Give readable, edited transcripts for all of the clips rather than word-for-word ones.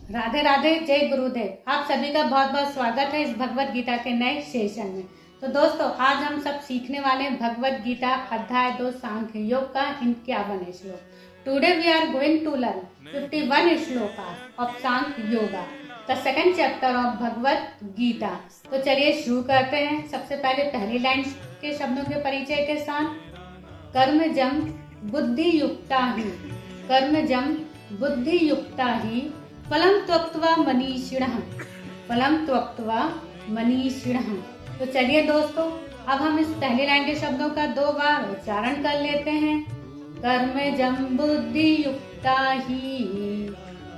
राधे राधे, जय गुरुदेव। आप सभी का बहुत बहुत स्वागत है इस भगवत गीता के नए सेशन में। तो दोस्तों, आज हम सब सीखने वाले हैं भगवत गीता अध्याय 2 सांख्य योग का 51 श्लोक। Today we are going to learn 51 shloka of Sankhya yoga, the second chapter of Bhagavad Gita. तो चलिए शुरू करते हैं। सबसे पहले पहली लाइन के शब्दों के परिचय के साथ, कर्मजं बुद्धि युक्ता ही, कर्मजं बुद्धि युक्ता ही फलं त्यक्त्वा मनीषिणः, फलं त्यक्त्वा मनीषिणः। तो चलिए दोस्तों, अब हम इस पहली लाइन के शब्दों का 2 बार उच्चारण कर लेते हैं। कर्मजं बुद्धि युक्ता ही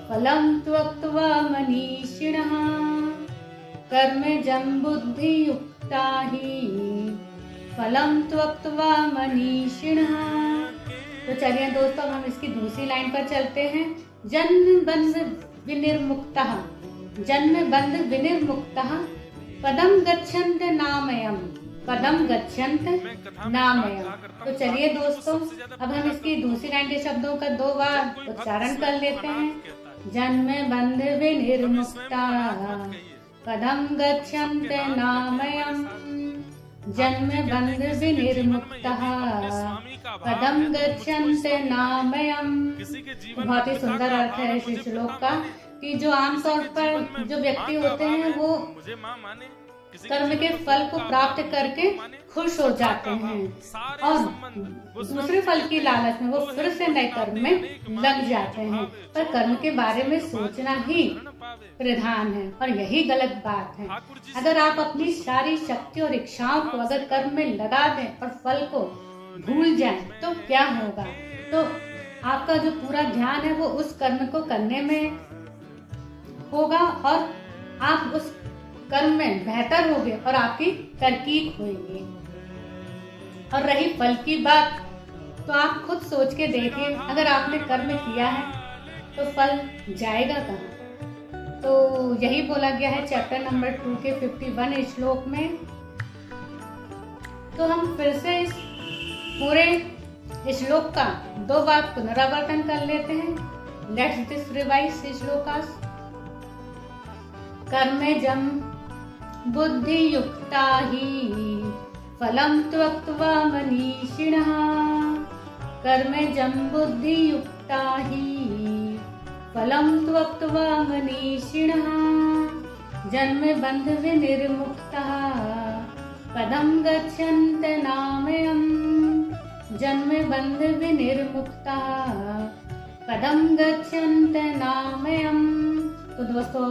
फलं त्यक्त्वा मनीषिणः, कर्मजं बुद्धि युक्ता ही फलं त्यक्त्वा मनीषिणः। तो चलिए दोस्तों, हम इसकी दूसरी लाइन पर चलते हैं। जन्म बंध विनिर्मुक्तः, जन्म बंध विनिर्मुक्तः पदम गच्छन्त नामयम्, पदम गच्छन्त नामयम्। तो चलिए दोस्तों, अब हम इसकी दूसरी लाइन के शब्दों का 2 बार उच्चारण कर लेते हैं। जन्म बंध विनिर्मुक्तः पदम गच्छन्त नामयम्, जन्म बंध विनिर्मुक्तः पदम गच्छन्त नामयम्। बहुत ही सुंदर अर्थ है इस श्लोक का कि जो आमतौर पर जो व्यक्ति होते हैं वो कर्म के फल को प्राप्त करके खुश हो जाते हैं और दूसरे फल की लालच में वो फिर से नए कर्म में लग जाते हैं। पर कर्म के बारे में सोचना ही प्रधान है और यही गलत बात है। अगर आप अपनी सारी शक्ति और इच्छाओं को अगर कर्म में लगा दें और फल को भूल जाएं तो क्या होगा? तो आपका जो पूरा ध्यान है वो उस कर्म को करने में होगा और आप उस कर्म में बेहतर होगे और आपकी तरकीब होगी। और रही फल की बात, तो आप खुद सोच के देखिए, अगर आपने कर्म किया है तो फल जाएगा कहाँ? तो यही बोला गया है चैप्टर नंबर 2 के 51 श्लोक में। तो हम फिर से इस पूरे श्लोक का 2 बार पुनरावर्तन कर लेते हैं। Let's this revise shlokas. कर्मजं बुद्धि युक्ता ही फलं त्यक्त्वा मनीषिणः, कर्मजं बुद्धि युक्ता ही फलं त्यक्त्वा मनीषिणः, जन्म बंध विनिर्मुक्तः पदं गच्छन्त नामयम्, जन्म बंध विनिर्मुक्तः पदं गच्छन्त नामयम्। तो दोस्तों,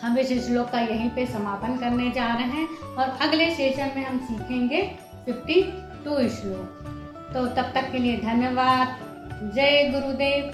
हम इस श्लोक का यहीं पे समापन करने जा रहे हैं और अगले सेशन में हम सीखेंगे 52 श्लोक। तो तब तक के लिए धन्यवाद। जय गुरुदेव।